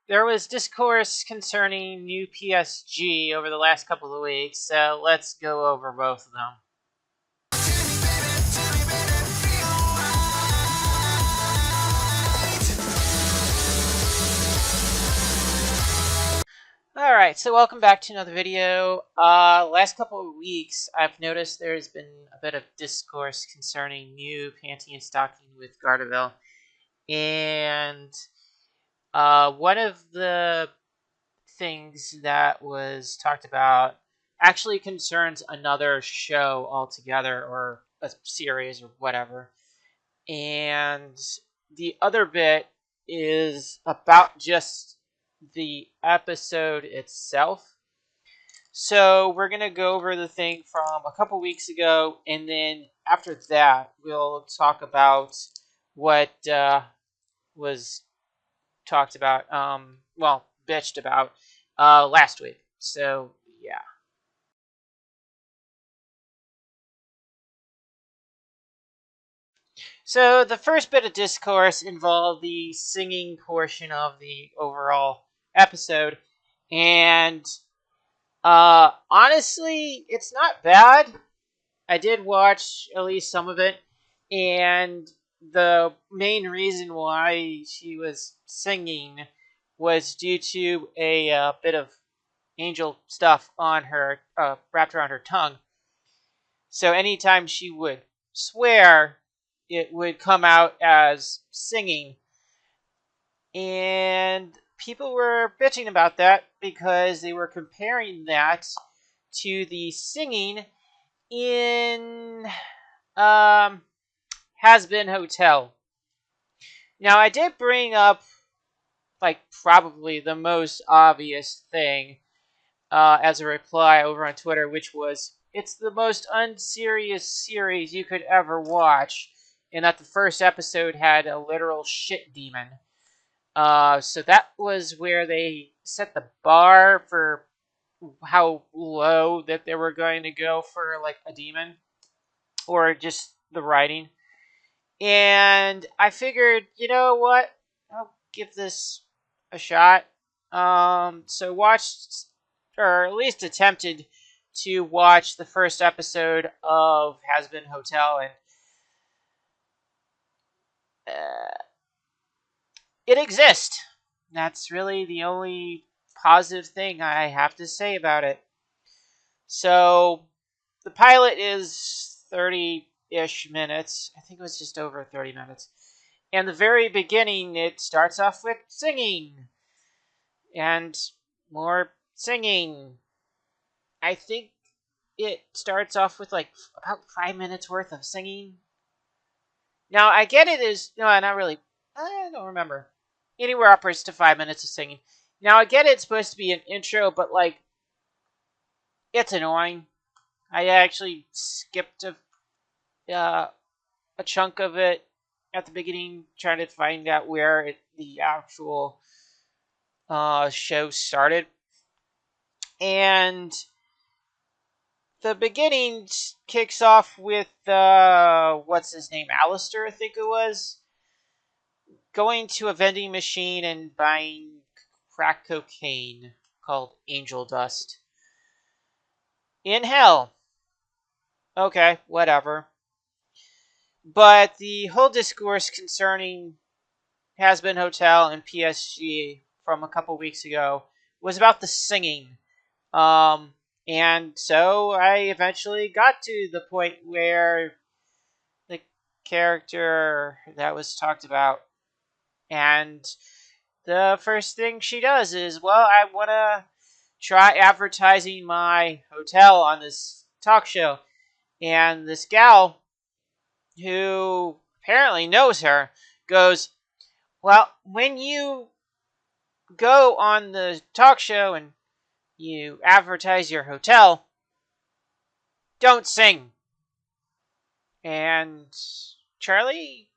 there was discourse concerning new PSG over the last couple of weeks, so let's go over both of them. Alright, so welcome back to another video. Last couple of weeks, I've noticed there's been a bit of discourse concerning new panty and stocking with Gardasil. And one of the things that was talked about actually concerns another show altogether, or a series or whatever. And the other bit is about just the episode itself. So we're going to go over the thing from a couple weeks ago, and then after that, we'll talk about what was talked about, bitched about last week. So, yeah. So the first bit of discourse involved the singing portion of the overall episode, and honestly, it's not bad. I did watch at least some of it, and the main reason why she was singing was due to a bit of angel stuff on her, wrapped around her tongue. So anytime she would swear, it would come out as singing. And people were bitching about that because they were comparing that to the singing in Has Been Hotel. Now, I did bring up, probably the most obvious thing as a reply over on Twitter, which was, it's the most unserious series you could ever watch, and that the first episode had a literal shit demon. So that was where they set the bar for how low that they were going to go for, a demon, or just the writing. And I figured, you know what? I'll give this a shot. So watched, or at least attempted to watch the first episode of Has Been Hotel, and it exists. That's really the only positive thing I have to say about it. So the pilot is 30-ish minutes. I think it was just over 30 minutes. And the very beginning, it starts off with singing. And more singing. I think it starts off with about 5 minutes worth of singing. Now, I get it is, no, not really. I don't remember. Anywhere upwards to 5 minutes of singing. Now, I get it's supposed to be an intro, but it's annoying. I actually skipped a chunk of it at the beginning, trying to find out where the actual show started. And the beginning kicks off with, what's his name? Alistair, I think it was. Going to a vending machine and buying crack cocaine called angel dust. In hell. Okay, whatever. But the whole discourse concerning Has Been Hotel and PSG from a couple weeks ago was about the singing. And so I eventually got to the point where the character that was talked about, and the first thing she does is, well, I want to try advertising my hotel on this talk show. And this gal, who apparently knows her, goes, well, when you go on the talk show and you advertise your hotel, don't sing. And Charlie,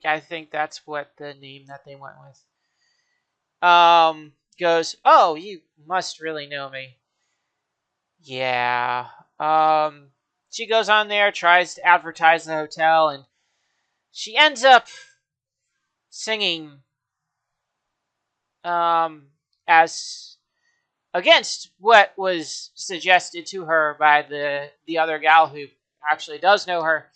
I think that's what the name that they went with, goes, oh, you must really know me. Yeah. She goes on there, tries to advertise the hotel, and she ends up singing as against what was suggested to her by the other gal who actually does know her.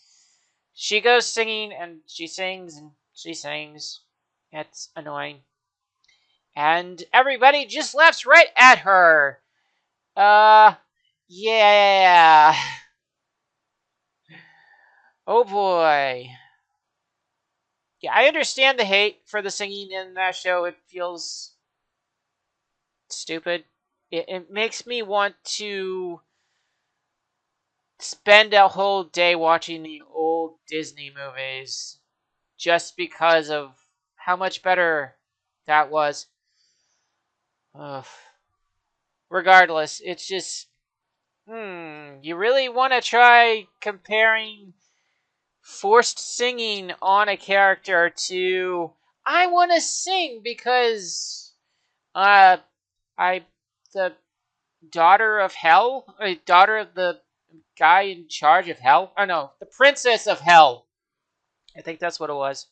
She goes singing and she sings and she sings. It's annoying. And everybody just laughs right at her. Yeah. Oh boy. Yeah, I understand the hate for the singing in that show. It feels stupid. It makes me want to spend a whole day watching the old Disney movies just because of how much better that was. Ugh. Regardless, it's just, you really want to try comparing forced singing on a character to I want to sing because uh I the daughter of hell, or daughter of the guy in charge of hell. Oh no, the princess of hell. I think that's what it was.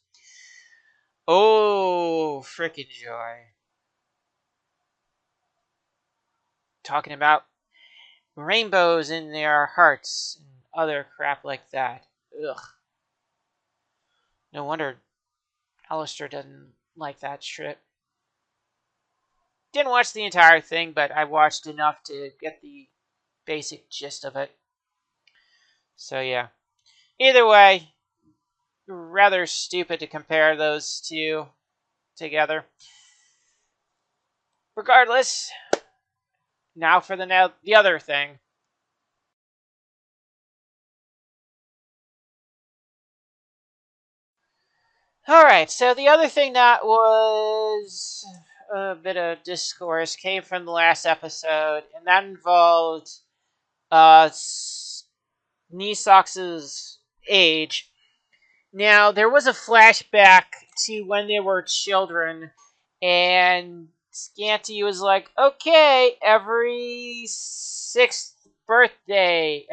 Oh, frickin' joy. Talking about rainbows in their hearts and other crap like that. Ugh. No wonder Alistair doesn't like that shit. Didn't watch the entire thing, but I watched enough to get the basic gist of it. So yeah. Either way, rather stupid to compare those two together. Regardless, now for the other thing. Alright, so the other thing that was a bit of discourse came from the last episode, and that involved uh, Nisox's age. Now, there was a flashback to when they were children, and Scanty was like, okay, every birthday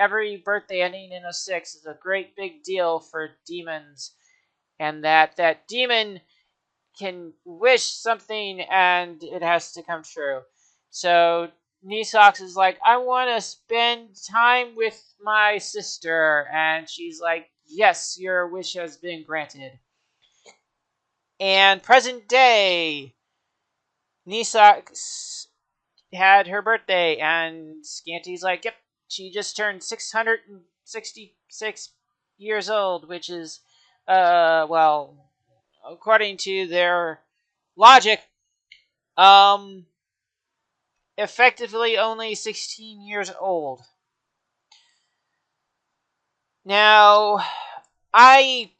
ending in a 6 is a great big deal for demons, and that demon can wish something and it has to come true. So Nisox is like, I want to spend time with my sister. And she's like, yes, your wish has been granted. And present day, Nisox had her birthday, and Scanty's like, yep, she just turned 666 years old, which is, well, according to their logic, um, effectively only 16 years old. Now, I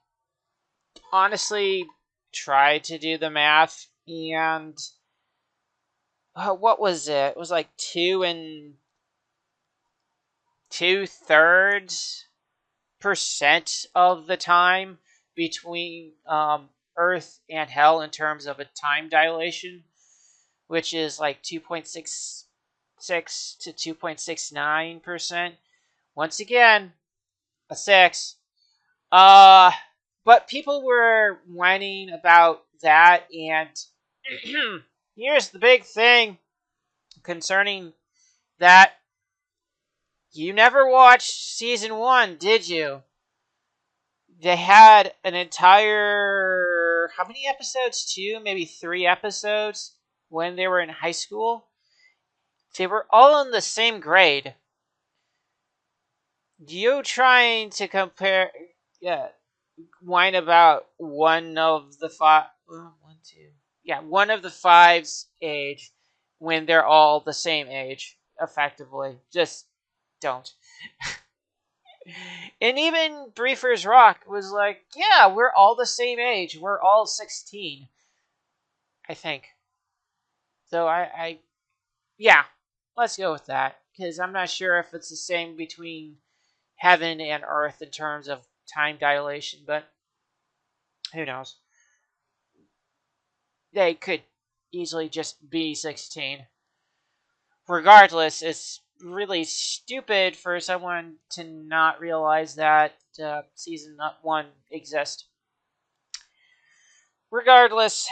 honestly tried to do the math, and what was it? It was like 2.2/3% of the time between Earth and Hell in terms of a time dilation, which is like 2.66 to 2.69%. Once again, a 6. Uh, but people were whining about that, and here's the big thing concerning that. You never watched season 1, did you? They had an entire, how many episodes? 2, maybe 3 episodes when they were in high school. They were all in the same grade. You trying to compare, yeah, whine about one of the five, one, two, yeah, one of the five's age when they're all the same age, effectively. Just don't. And even Briefers Rock was like, yeah, we're all the same age. We're all 16, I think. So yeah, let's go with that. Because I'm not sure if it's the same between heaven and earth in terms of time dilation, but who knows? They could easily just be 16. Regardless, it's really stupid for someone to not realize that season 1 exists. Regardless,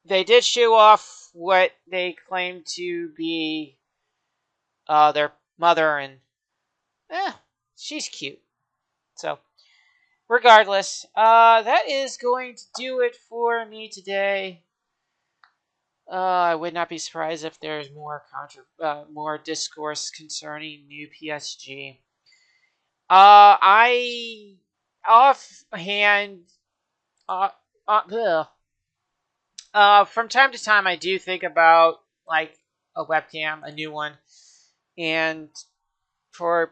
they did show off what they claim to be their mother, and she's cute. So, regardless, that is going to do it for me today. I would not be surprised if there's more discourse concerning new PSG. I offhand, uh, uh, from time to time, I do think about like a webcam, a new one, and for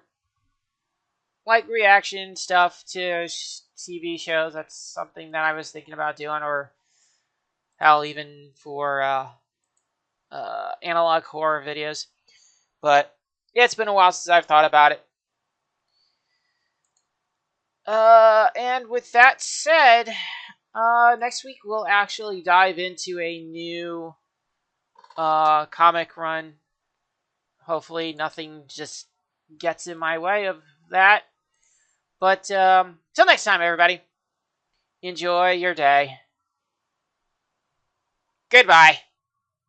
like reaction stuff to TV shows. That's something that I was thinking about doing, or hell, even for analog horror videos. But yeah, it's been a while since I've thought about it. And with that said, next week we'll actually dive into a new comic run. Hopefully, nothing just gets in my way of that. But till next time, everybody, enjoy your day. Goodbye.